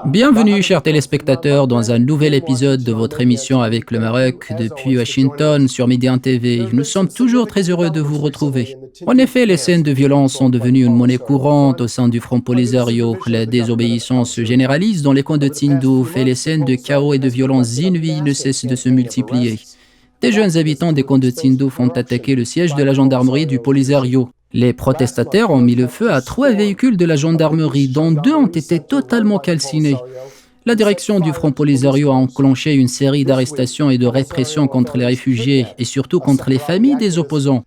Bienvenue, chers téléspectateurs, dans un nouvel épisode de votre émission avec le Maroc depuis Washington sur Médian TV. Nous sommes toujours très heureux de vous retrouver. En effet, les scènes de violence sont devenues une monnaie courante au sein du Front Polisario. La désobéissance se généralise dans les camps de Tindouf et les scènes de chaos et de violence inouïes ne cessent de se multiplier. Des jeunes habitants des camps de Tindouf ont attaqué le siège de la gendarmerie du Polisario. Les protestataires ont mis le feu à 3 véhicules de la gendarmerie, dont 2 ont été totalement calcinés. La direction du Front Polisario a enclenché une série d'arrestations et de répressions contre les réfugiés et surtout contre les familles des opposants.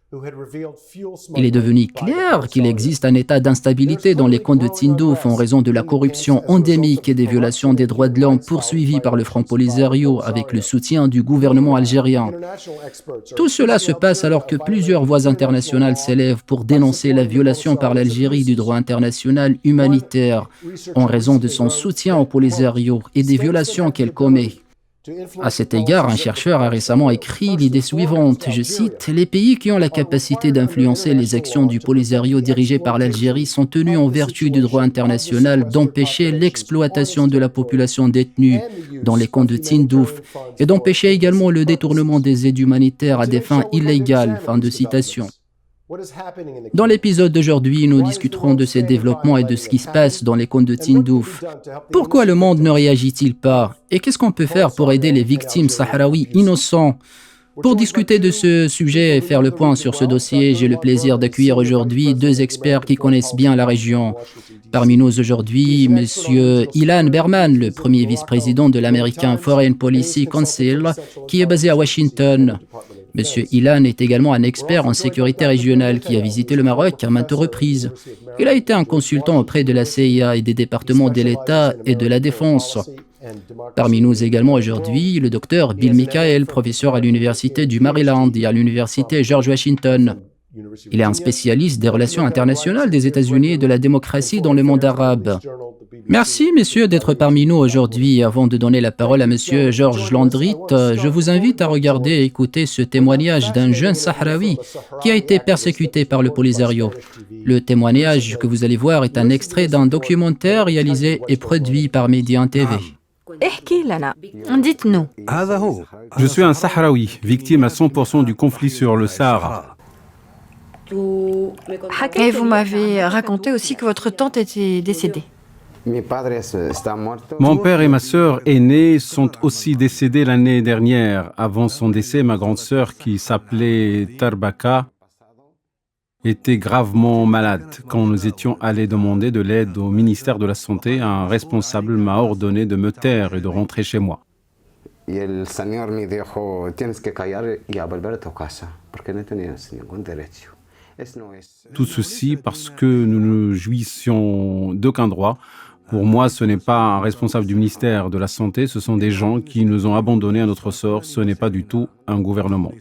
Il est devenu clair qu'il existe un état d'instabilité dans les camps de Tindouf en raison de la corruption endémique et des violations des droits de l'homme poursuivies par le Front Polisario avec le soutien du gouvernement algérien. Tout cela se passe alors que plusieurs voix internationales s'élèvent pour dénoncer la violation par l'Algérie du droit international humanitaire en raison de son soutien au Polisario et des violations qu'elle commet. À cet égard, un chercheur a récemment écrit l'idée suivante, je cite, « Les pays qui ont la capacité d'influencer les actions du Polisario dirigées par l'Algérie sont tenus en vertu du droit international d'empêcher l'exploitation de la population détenue dans les camps de Tindouf et d'empêcher également le détournement des aides humanitaires à des fins illégales. » Fin de citation. Dans l'épisode d'aujourd'hui, nous discuterons de ces développements et de ce qui se passe dans les camps de Tindouf. Pourquoi le monde ne réagit-il pas? Et qu'est-ce qu'on peut faire pour aider les victimes sahraouis innocents? Pour discuter de ce sujet et faire le point sur ce dossier, j'ai le plaisir d'accueillir aujourd'hui 2 experts qui connaissent bien la région. Parmi nous aujourd'hui, M. Ilan Berman, le premier vice-président de l'American Foreign Policy Council, qui est basé à Washington. M. Ilan est également un expert en sécurité régionale qui a visité le Maroc à maintes reprises. Il a été un consultant auprès de la CIA et des départements de l'État et de la Défense. Parmi nous également aujourd'hui, le docteur Bill Michael, professeur à l'Université du Maryland et à l'Université George Washington. Il est un spécialiste des relations internationales des États-Unis et de la démocratie dans le monde arabe. Merci, messieurs, d'être parmi nous aujourd'hui. Avant de donner la parole à monsieur Georges Landrit, je vous invite à regarder et écouter ce témoignage d'un jeune Sahraoui qui a été persécuté par le Polisario. Le témoignage que vous allez voir est un extrait d'un documentaire réalisé et produit par Médian TV. Dites-nous. Je suis un Sahraoui, victime à 100% du conflit sur le Sahara. Et vous m'avez raconté aussi que votre tante était décédée. Mon père et ma sœur aînée sont aussi décédés l'année dernière. Avant son décès, ma grande sœur, qui s'appelait Tarbaka, était gravement malade. Quand nous étions allés demander de l'aide au ministère de la Santé, un responsable m'a ordonné de me taire et de rentrer chez moi. Tout ceci parce que nous ne jouissions d'aucun droit. Pour moi, ce n'est pas un responsable du ministère de la Santé, ce sont des gens qui nous ont abandonnés à notre sort. Ce n'est pas du tout un gouvernement.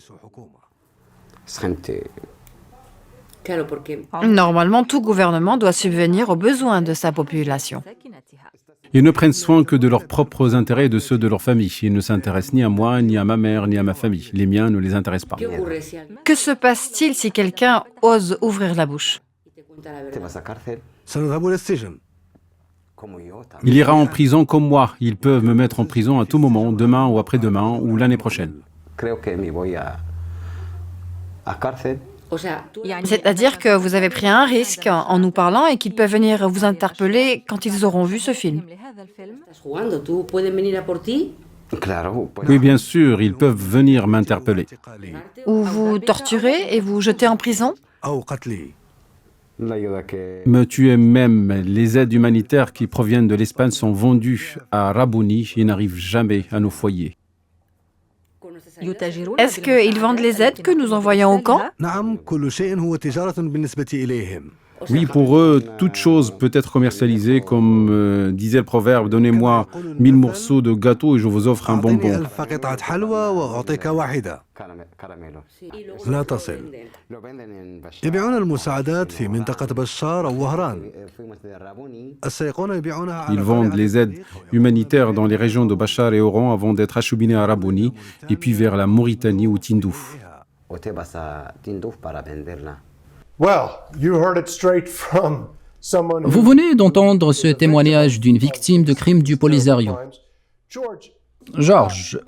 Normalement, tout gouvernement doit subvenir aux besoins de sa population. Ils ne prennent soin que de leurs propres intérêts et de ceux de leur famille. Ils ne s'intéressent ni à moi, ni à ma mère, ni à ma famille. Les miens ne les intéressent pas. Que se passe-t-il si quelqu'un ose ouvrir la bouche? Il ira en prison comme moi. Ils peuvent me mettre en prison à tout moment, demain ou après-demain ou l'année prochaine. C'est-à-dire que vous avez pris un risque en nous parlant et qu'ils peuvent venir vous interpeller quand ils auront vu ce film. Oui, bien sûr, ils peuvent venir m'interpeller. Ou vous torturer et vous jeter en prison? Me tuer même. Les aides humanitaires qui proviennent de l'Espagne sont vendues à Rabouni et n'arrivent jamais à nos foyers. Est-ce qu'ils vendent les aides que nous envoyons au camp? Oui, pour eux, toute chose peut être commercialisée, comme disait le proverbe, donnez-moi 1000 morceaux de gâteau et je vous offre un أعطني bonbon. 1000 قطعة حلوى وأعطيك واحدة. لا تصل. يبيعون المساعدات في منطقة بشار أو وهران. السائقون يبيعونها على Ils vendent قارعة les aides الطريق humanitaires dans les régions de Bachar et Oran avant d'être acheminés à Raboni et puis vers la Mauritanie ou Tindouf. Vous venez d'entendre ce témoignage d'une victime de crimes du Polisario. Georges,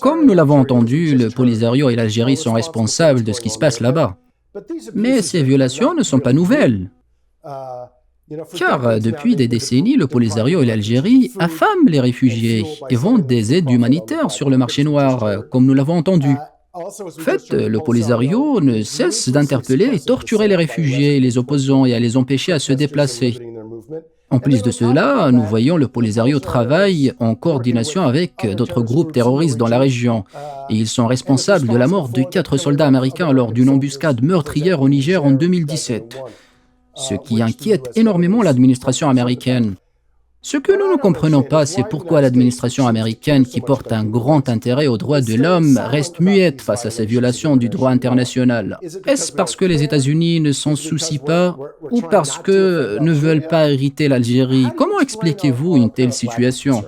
comme nous l'avons entendu, le Polisario et l'Algérie sont responsables de ce qui se passe là-bas. Mais ces violations ne sont pas nouvelles. Car depuis des décennies, le Polisario et l'Algérie affament les réfugiés et vendent des aides humanitaires sur le marché noir, comme nous l'avons entendu. En fait, le Polisario ne cesse d'interpeller et torturer les réfugiés, les opposants et à les empêcher à se déplacer. En plus de cela, nous voyons le Polisario travaille en coordination avec d'autres groupes terroristes dans la région. Et ils sont responsables de la mort de 4 soldats américains lors d'une embuscade meurtrière au Niger en 2017. Ce qui inquiète énormément l'administration américaine. Ce que nous ne comprenons pas, c'est pourquoi l'administration américaine, qui porte un grand intérêt aux droits de l'homme, reste muette face à ces violations du droit international. Est-ce parce que les États-Unis ne s'en soucient pas ou parce que ne veulent pas hériter l'Algérie? Comment expliquez-vous une telle situation?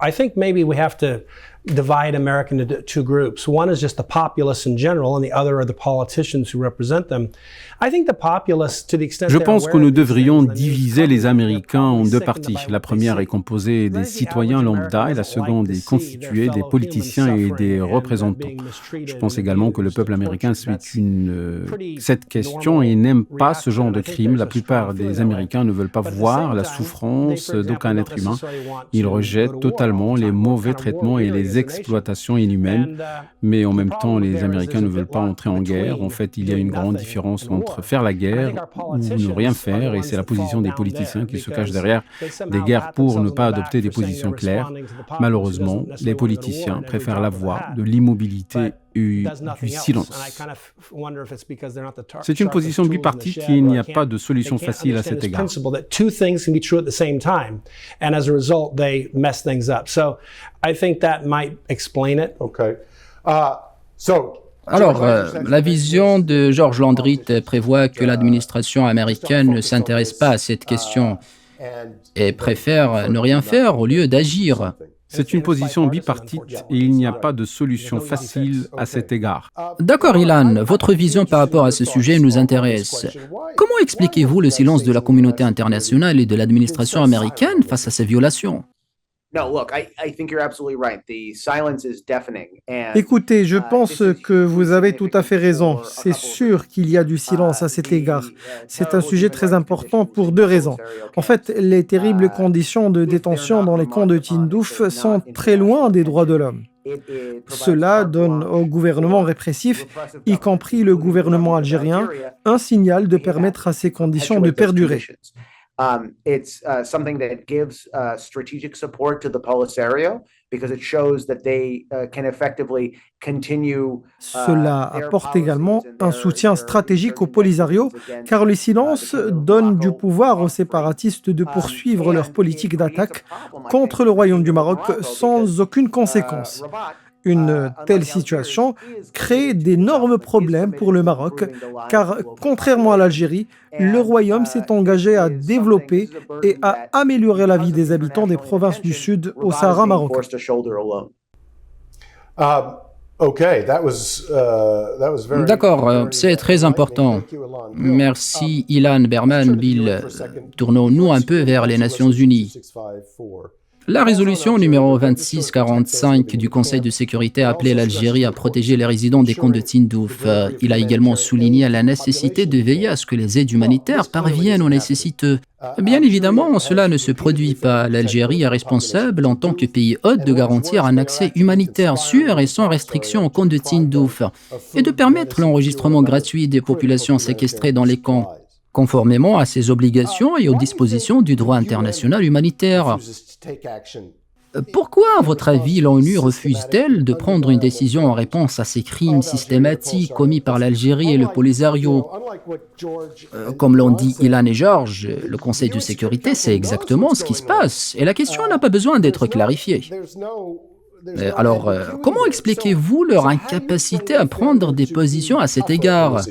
I think maybe we have to divide America into two groups. One is just the populace in general, and the other are the politicians who represent them. I think the populace, to the extent Je they're pense que aware nous of these devrions things, and the news diviser les comes, they're Américains en probably deux sick of the parties. Bible La première est composée des citoyens lambda et la seconde est constituée des politiciens et des représentants. Je pense également que le peuple américain suit cette question et n'aime pas ce genre de crime. La plupart des Américains ne veulent pas voir la souffrance d'aucun être humain. Ils rejettent totalement les mauvais traitements et les exploitations inhumaines. Mais en même temps, les Américains ne veulent pas entrer en guerre. En fait, il y a une grande différence entre faire la guerre ou ne rien faire, et c'est la position des politiciens qui se cachent derrière des guerres pour ne pas adopter des positions claires. Malheureusement, les politiciens préfèrent la voie de l'immobilité et du silence. C'est une position bipartite et il n'y a pas de solution facile à cet égard. Alors, la vision de Georges Landrit prévoit que l'administration américaine ne s'intéresse pas à cette question et préfère ne rien faire au lieu d'agir. C'est une position bipartite et il n'y a pas de solution facile à cet égard. D'accord, Ilan, votre vision par rapport à ce sujet nous intéresse. Comment expliquez-vous le silence de la communauté internationale et de l'administration américaine face à ces violations? Écoutez, je pense que vous avez tout à fait raison. C'est sûr qu'il y a du silence à cet égard. C'est un sujet très important pour deux raisons. En fait, les terribles conditions de détention dans les camps de Tindouf sont très loin des droits de l'homme. Cela donne au gouvernement répressif, y compris le gouvernement algérien, un signal de permettre à ces conditions de perdurer. It's something that gives strategic support to the Polisario because it shows that they can effectively continue. Cela apporte également un soutien stratégique au Polisario, car le silence donne du pouvoir aux séparatistes de poursuivre leur politique d'attaque contre le Royaume du Maroc sans aucune conséquence. Une telle situation crée d'énormes problèmes pour le Maroc, car contrairement à l'Algérie, le Royaume s'est engagé à développer et à améliorer la vie des habitants des provinces du Sud au Sahara marocain. D'accord, c'est très important. Merci Ilan Berman, Bill. Tournons-nous un peu vers les Nations Unies. La résolution numéro 2645 du Conseil de sécurité a appelé l'Algérie à protéger les résidents des camps de Tindouf. Il a également souligné la nécessité de veiller à ce que les aides humanitaires parviennent aux nécessiteux. Bien évidemment, cela ne se produit pas. L'Algérie est responsable en tant que pays hôte de garantir un accès humanitaire sûr et sans restriction aux camps de Tindouf et de permettre l'enregistrement gratuit des populations séquestrées dans les camps, conformément à ses obligations et aux dispositions du droit international humanitaire. Pourquoi, à votre avis, l'ONU refuse-t-elle de prendre une décision en réponse à ces crimes systématiques commis par l'Algérie et le Polisario? Comme l'ont dit Ilan et George, le Conseil de sécurité sait exactement ce qui se passe et la question n'a pas besoin d'être clarifiée. Comment expliquez-vous leur incapacité à prendre des positions à cet égard?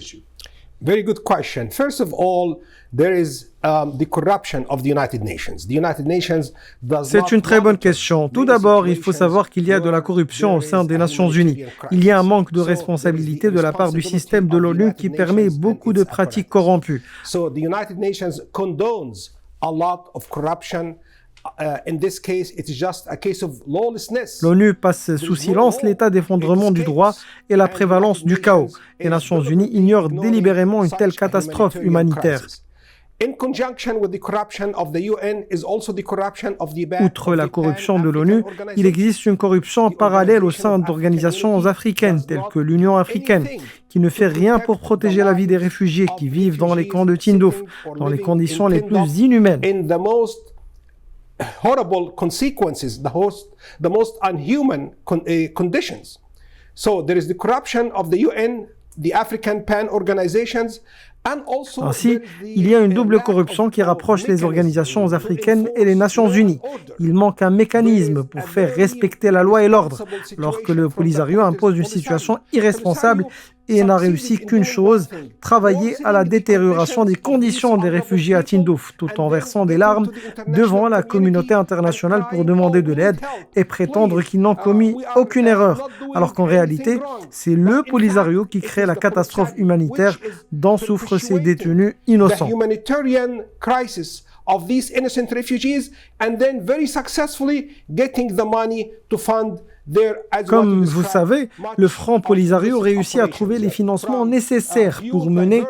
Very good question. First of all, there is the corruption of the United Nations. The United Nations does C'est not une très bonne monitor question. Tout many d'abord, il faut situations savoir qu'il y a de la corruption au sein des Nations Unies. Il y a un manque de responsabilité de la part du système de l'ONU qui permet beaucoup de pratiques corrompues. So the United Nations condones a lot of corruption. In this case, it's just a case of lawlessness. L'ONU passe sous silence l'état d'effondrement du droit et la prévalence du chaos. Les Nations Unies ignorent délibérément une telle catastrophe humanitaire. In conjunction with the corruption of the UN is also the corruption of the Outre la corruption de l'ONU, il existe une corruption parallèle au sein d'organisations africaines telles que l'Union africaine, qui ne fait rien pour protéger la vie des réfugiés qui vivent dans les camps de Tindouf, dans les conditions les plus inhumaines. In the most horrible consequences, the most unhuman conditions. So there is the corruption of the UN, the African Pan organizations. Ainsi, il y a une double corruption qui rapproche les organisations africaines et les Nations Unies. Il manque un mécanisme pour faire respecter la loi et l'ordre, alors que le Polisario impose une situation irresponsable et n'a réussi qu'une chose, travailler à la détérioration des conditions des réfugiés à Tindouf, tout en versant des larmes devant la communauté internationale pour demander de l'aide et prétendre qu'ils n'ont commis aucune erreur, alors qu'en réalité, c'est le Polisario qui crée la catastrophe humanitaire dont souffrent ces détenus innocents. Of these innocent refugees and then very successfully getting the money to fund their, Comme vous savez, le Front Polisario réussit à trouver les financements nécessaires pour mener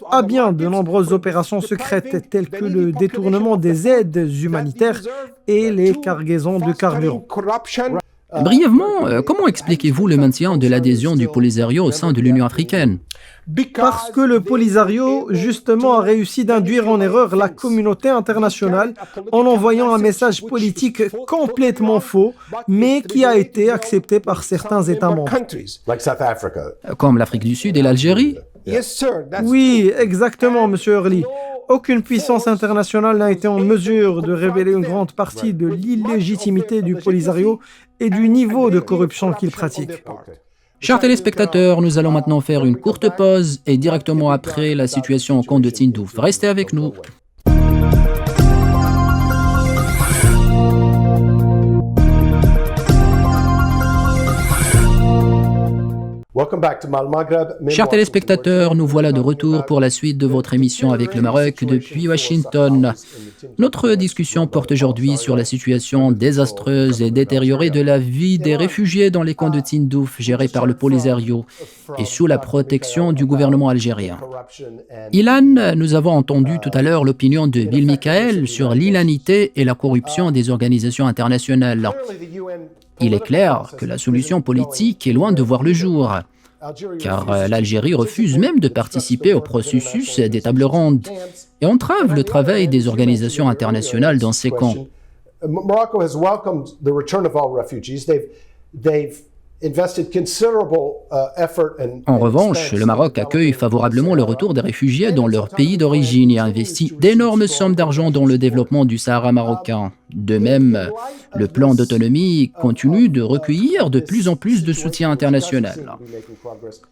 à bien de nombreuses opérations secrètes telles que le détournement des aides humanitaires et les cargaisons de carburant. Brièvement, comment expliquez-vous le maintien de l'adhésion du Polisario au sein de l'Union africaine? Parce que le Polisario, justement, a réussi d'induire en erreur la communauté internationale en envoyant un message politique complètement faux, mais qui a été accepté par certains États membres. Comme l'Afrique du Sud et l'Algérie? Oui, exactement, Monsieur Hurley. Aucune puissance internationale n'a été en mesure de révéler une grande partie de l'illégitimité du Polisario et du niveau de corruption qu'il pratique. Chers téléspectateurs, nous allons maintenant faire une courte pause et directement après la situation au camp de Tindouf. Restez avec nous. Chers téléspectateurs, nous voilà de retour pour la suite de votre émission avec le Maroc depuis Washington. Notre discussion porte aujourd'hui sur la situation désastreuse et détériorée de la vie des réfugiés dans les camps de Tindouf gérés par le Polisario et sous la protection du gouvernement algérien. Ilan, nous avons entendu tout à l'heure l'opinion de Bill Michael sur l'inanité et la corruption des organisations internationales. Il est clair que la solution politique est loin de voir le jour, car l'Algérie refuse même de participer au processus des tables rondes et entrave le travail des organisations internationales dans ces camps. En revanche, le Maroc accueille favorablement le retour des réfugiés dans leur pays d'origine et investit d'énormes sommes d'argent dans le développement du Sahara marocain. De même, le plan d'autonomie continue de recueillir de plus en plus de soutien international.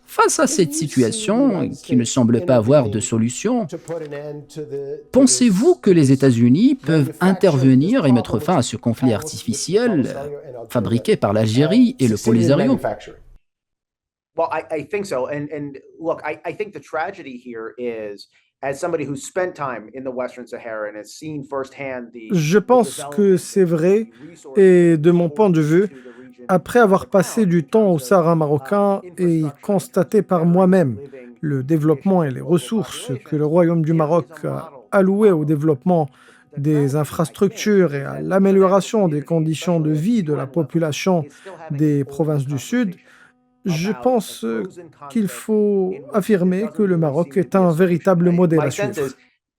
Face à cette situation, qui ne semble pas avoir de solution, pensez-vous que les États-Unis peuvent intervenir et mettre fin à ce conflit artificiel fabriqué par l'Algérie et le Polisario? Well, I think so. And look, I think the tragedy here is, as somebody who's spent time in the Western Sahara and has seen firsthand the... Je pense que c'est vrai, et de mon point de vue, après avoir passé du temps au Sahara marocain et constaté par moi-même le développement et les ressources que le Royaume du Maroc a allouées au développement des infrastructures et à l'amélioration des conditions de vie de la population des provinces du Sud, je pense qu'il faut affirmer que le Maroc est un véritable modèle à suivre.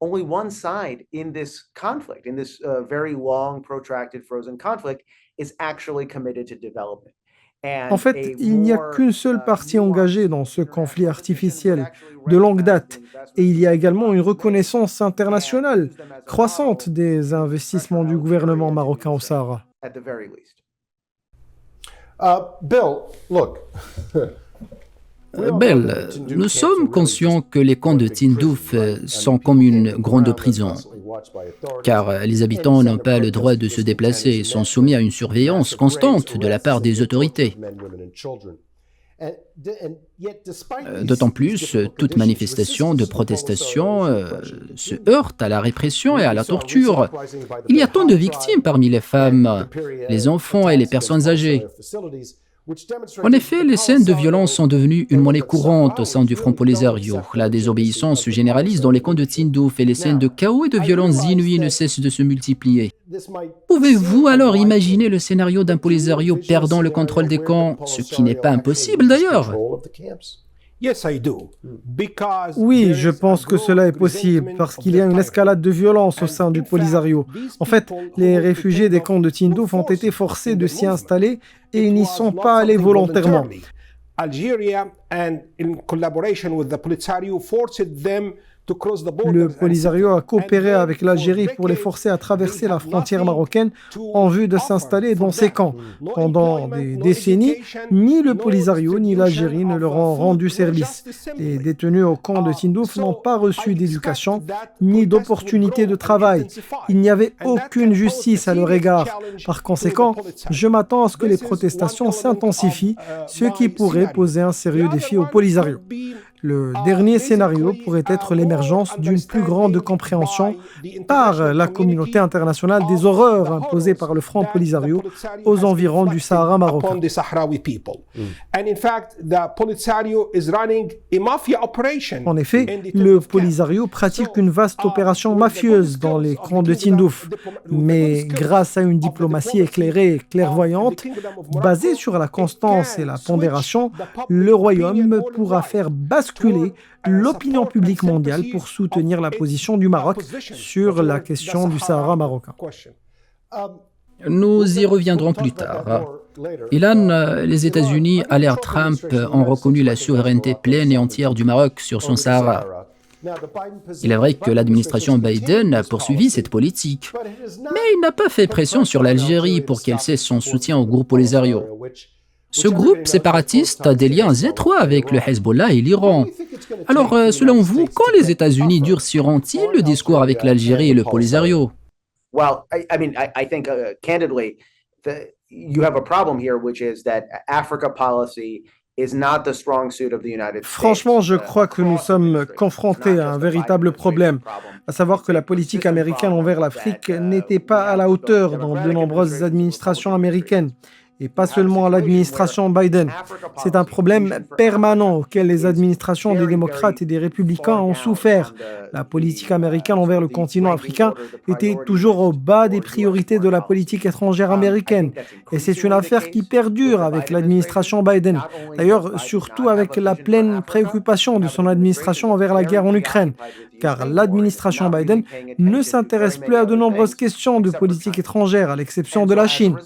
only one side in this conflict, in this very long, protracted, frozen conflict, is actually committed to development. En fait, il n'y a qu'une seule partie engagée dans ce conflit artificiel de longue date, et il y a également une reconnaissance internationale croissante des investissements du gouvernement marocain au Sahara. Bill, look. Bell, nous sommes conscients que les camps de Tindouf sont comme une grande prison, car les habitants n'ont pas le droit de se déplacer et sont soumis à une surveillance constante de la part des autorités. D'autant plus, toute manifestation de protestation se heurte à la répression et à la torture. Il y a tant de victimes parmi les femmes, les enfants et les personnes âgées. En effet, les scènes de violence sont devenues une monnaie courante au sein du Front Polisario. La désobéissance se généralise dans les camps de Tindouf et les scènes de chaos et de violence inouïes ne cessent de se multiplier. Pouvez-vous alors imaginer le scénario d'un Polisario perdant le contrôle des camps, ce qui n'est pas impossible d'ailleurs? Oui, je pense que cela est possible parce qu'il y a une escalade de violence au sein du Polisario. En fait, les réfugiés des camps de Tindouf ont été forcés de s'y installer et ils n'y sont pas allés volontairement. Le Polisario a coopéré avec l'Algérie pour les forcer à traverser la frontière marocaine en vue de s'installer dans ces camps. Pendant des décennies, ni le Polisario ni l'Algérie ne leur ont rendu service. Les détenus au camp de Tindouf n'ont pas reçu d'éducation ni d'opportunité de travail. Il n'y avait aucune justice à leur égard. Par conséquent, je m'attends à ce que les protestations s'intensifient, ce qui pourrait poser un sérieux défi au Polisario. Le dernier scénario pourrait être l'émergence d'une plus grande compréhension par la communauté internationale des horreurs imposées par le Front Polisario aux environs du Sahara marocain. En effet, le Polisario pratique une vaste opération mafieuse dans les camps de Tindouf. Mais grâce à une diplomatie éclairée et clairvoyante, basée sur la constance et la pondération, le royaume pourra faire basculer l'opinion publique mondiale pour soutenir la position du Maroc sur la question du Sahara marocain. Nous y reviendrons plus tard. Ilan, les États-Unis, à l'ère Trump, ont reconnu la souveraineté pleine et entière du Maroc sur son Sahara. Il est vrai que l'administration Biden a poursuivi cette politique, mais il n'a pas fait pression sur l'Algérie pour qu'elle cesse son soutien au groupe Polisario. Ce groupe séparatiste a des liens étroits avec le Hezbollah et l'Iran. Alors, selon vous, quand les États-Unis durciront-ils le discours avec l'Algérie et le Polisario? Well, I think candidly, you have a problem here, which is that Africa policy is not the strong suit of the United States. Franchement, je crois que nous sommes confrontés à un véritable problème, à savoir que la politique américaine envers l'Afrique n'était pas à la hauteur dans de nombreuses administrations américaines. Et pas seulement l'administration Biden. C'est un problème permanent auquel les administrations des démocrates et des républicains ont souffert. La politique américaine envers le continent africain était toujours au bas des priorités de la politique étrangère américaine. Et c'est une affaire qui perdure avec l'administration Biden. D'ailleurs, surtout avec la pleine préoccupation de son administration envers la guerre en Ukraine. Car l'administration Biden ne s'intéresse plus à de nombreuses questions de politique étrangère, à l'exception de la Chine.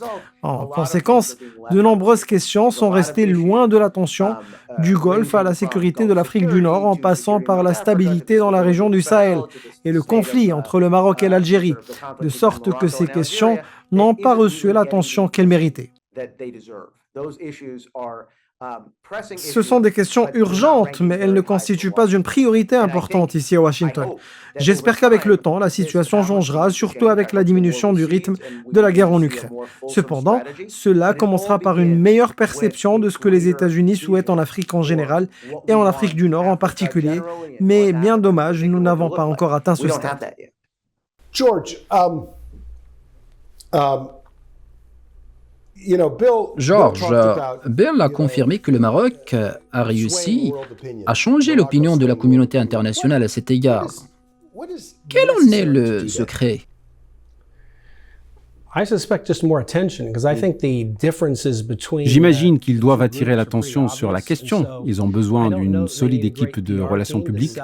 En conséquence, de nombreuses questions sont restées loin de l'attention, du Golfe à la sécurité de l'Afrique du Nord, en passant par la stabilité dans la région du Sahel et le conflit entre le Maroc et l'Algérie, de sorte que ces questions n'ont pas reçu l'attention qu'elles méritaient. Ce sont des questions urgentes, mais elles ne constituent pas une priorité importante ici à Washington. J'espère qu'avec le temps, la situation changera, surtout avec la diminution du rythme de la guerre en Ukraine. Cependant, cela commencera par une meilleure perception de ce que les États-Unis souhaitent en Afrique en général et en Afrique du Nord en particulier. Mais bien dommage, nous n'avons pas encore atteint ce stade. George, George, Bill a confirmé que le Maroc a réussi à changer l'opinion de la communauté internationale à cet égard. Quel en est le secret? J'imagine qu'ils doivent attirer l'attention sur la question. Ils ont besoin d'une solide équipe de relations publiques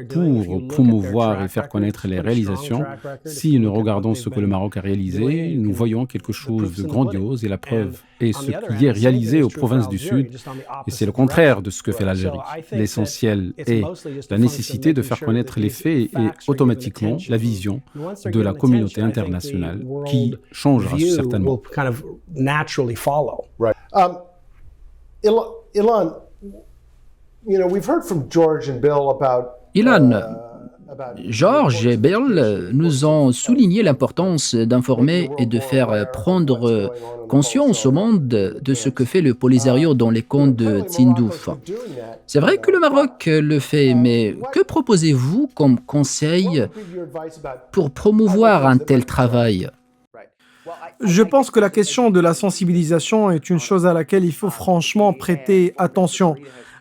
pour promouvoir et faire connaître les réalisations. Si nous regardons ce que le Maroc a réalisé, nous voyons quelque chose de grandiose et la preuve est ce qui est réalisé aux provinces du Sud. Et c'est le contraire de ce que fait l'Algérie. L'essentiel est la nécessité de faire connaître les faits et automatiquement la vision de la communauté internationale qui changera certainement. Right. Ilan, we've heard from George and Bill about Ilan, George et Bill nous ont souligné l'importance d'informer et de faire prendre conscience au monde de ce que fait le Polisario dans les camps de Tindouf. C'est vrai que le Maroc le fait, mais que proposez-vous comme conseil pour promouvoir un tel travail ? Je pense que la question de la sensibilisation est une chose à laquelle il faut franchement prêter attention.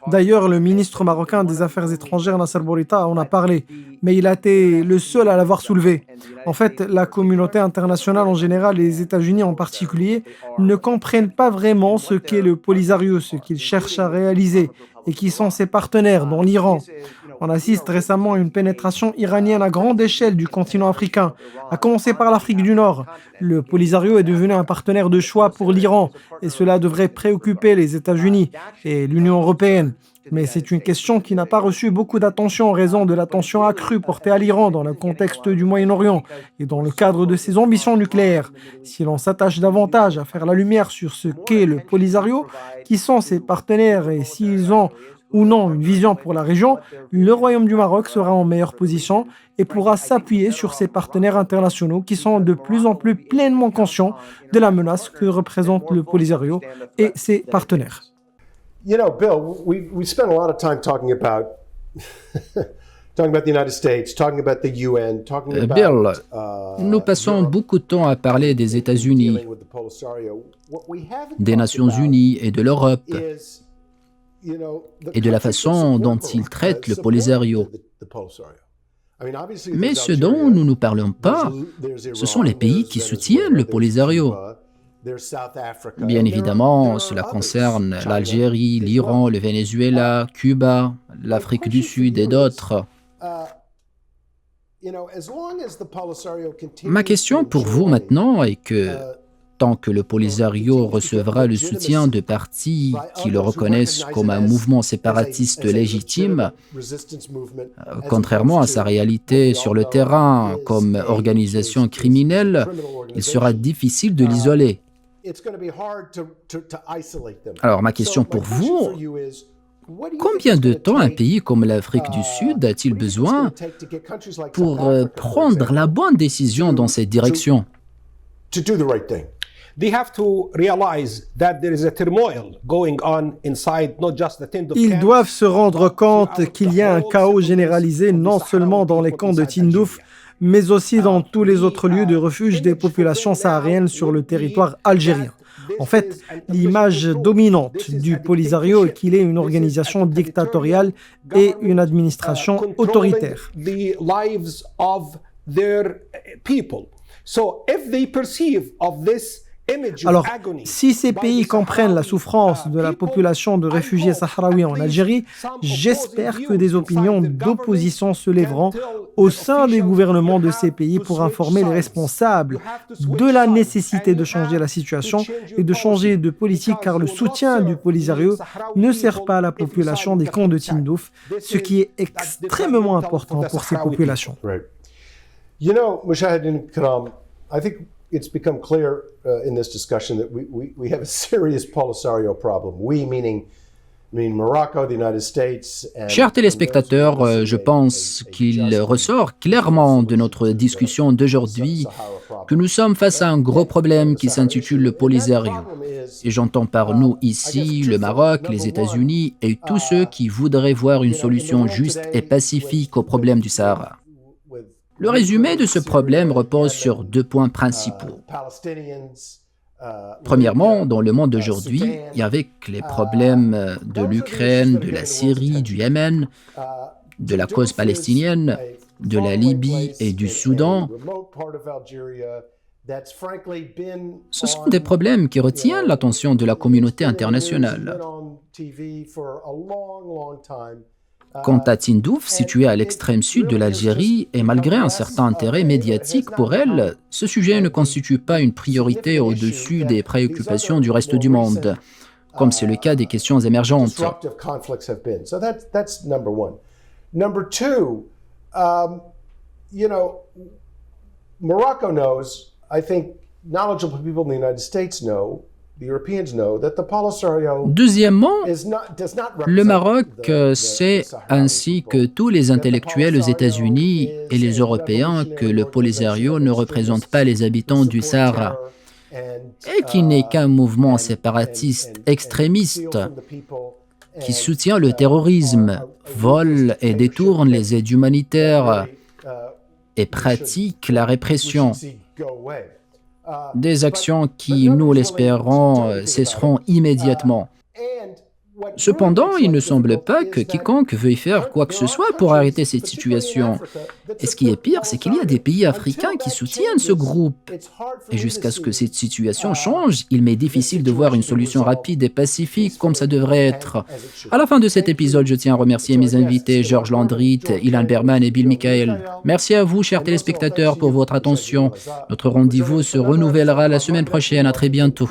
D'ailleurs, le ministre marocain des Affaires étrangères, Nasser Bourita, en a parlé, mais il a été le seul à l'avoir soulevé. En fait, la communauté internationale en général et les États-Unis en particulier ne comprennent pas vraiment ce qu'est le Polisario, ce qu'il cherche à réaliser et qui sont ses partenaires dans l'Iran. On assiste récemment à une pénétration iranienne à grande échelle du continent africain, à commencer par l'Afrique du Nord. Le Polisario est devenu un partenaire de choix pour l'Iran et cela devrait préoccuper les États-Unis et l'Union européenne. Mais c'est une question qui n'a pas reçu beaucoup d'attention en raison de l'attention accrue portée à l'Iran dans le contexte du Moyen-Orient et dans le cadre de ses ambitions nucléaires. Si l'on s'attache davantage à faire la lumière sur ce qu'est le Polisario, qui sont ses partenaires et s'ils ont ou non une vision pour la région, le Royaume du Maroc sera en meilleure position et pourra s'appuyer sur ses partenaires internationaux qui sont de plus en plus pleinement conscients de la menace que représente le Polisario et ses partenaires. Bill, we spent a lot of time talking about the United States, talking about the UN, talking about Bill, nous passons beaucoup de temps à parler des États-Unis, des Nations Unies et de l'Europe, et de la façon dont ils traitent le Polisario. Mais ce dont nous ne parlons pas, ce sont les pays qui soutiennent le Polisario. Bien évidemment, cela concerne l'Algérie, l'Iran, le Venezuela, Cuba, l'Afrique du Sud et d'autres. Ma question pour vous maintenant est que, tant que le Polisario recevra le soutien de partis qui le reconnaissent comme un mouvement séparatiste légitime, contrairement à sa réalité sur le terrain comme organisation criminelle, il sera difficile de l'isoler. Alors ma question pour vous, combien de temps un pays comme l'Afrique du Sud a-t-il besoin pour prendre la bonne décision dans cette direction ? They have to realize that there is a turmoil going on inside not just the Tindouf Ils camps. doivent se rendre compte qu'il y a un chaos généralisé non seulement dans les camps de Tindouf, mais aussi dans tous les autres lieux de refuge des populations sahariennes sur le territoire algérien. En fait, l'image dominante du Polisario est qu'il est une organisation dictatoriale et une administration autoritaire. The lives of their people. So if they perceive of this Alors, si ces pays comprennent la souffrance de la population de réfugiés sahraouis en Algérie, j'espère que des opinions d'opposition se lèveront au sein des gouvernements de ces pays pour informer les responsables de la nécessité de changer la situation et de changer de politique, car le soutien du Polisario ne sert pas à la population des camps de Tindouf, ce qui est extrêmement important pour ces populations. You know, Mushahidin Karam, I think it's become clear in this discussion that we have a serious Polisario problem. We, meaning Morocco, the United States. Chers téléspectateurs, je pense qu'il ressort clairement de notre discussion d'aujourd'hui que nous sommes face à un gros problème qui s'intitule le Polisario. Et j'entends par nous ici le Maroc, les États-Unis et tous ceux qui voudraient voir une solution juste et pacifique au problème du Sahara. Le résumé de ce problème repose sur 2 points principaux. Premièrement, dans le monde d'aujourd'hui, et avec les problèmes de l'Ukraine, de la Syrie, du Yémen, de la cause palestinienne, de la Libye et du Soudan, Ce sont des problèmes qui retiennent l'attention de la communauté internationale. Quant à Tindouf, située à l'extrême sud de l'Algérie, et malgré un certain intérêt médiatique pour elle, ce sujet ne constitue pas une priorité au-dessus des préoccupations du reste du monde, comme c'est le cas des questions émergentes. Morocco knows, I think knowledgeable people in the United States know, the Europeans know, that the Polisario Deuxièmement, does not le represent Maroc the sait, Sahrawi ainsi que people. tous les intellectuels aux États-Unis et les Européens, que le Polisario ne représente pas les habitants du Sahara et qu'il n'est qu'un mouvement séparatiste extrémiste qui soutient le terrorisme, vole et détourne les aides humanitaires et pratique la répression. Des actions qui, nous l'espérons, cesseront immédiatement. Cependant, il ne semble pas que quiconque veuille faire quoi que ce soit pour arrêter cette situation. Et ce qui est pire, c'est qu'il y a des pays africains qui soutiennent ce groupe. Et jusqu'à ce que cette situation change, il m'est difficile de voir une solution rapide et pacifique comme ça devrait être. À la fin de cet épisode, je tiens à remercier mes invités Georges Landrit, Ilan Berman et Bill Michael. Merci à vous, chers téléspectateurs, pour votre attention. Notre rendez-vous se renouvellera la semaine prochaine. À très bientôt.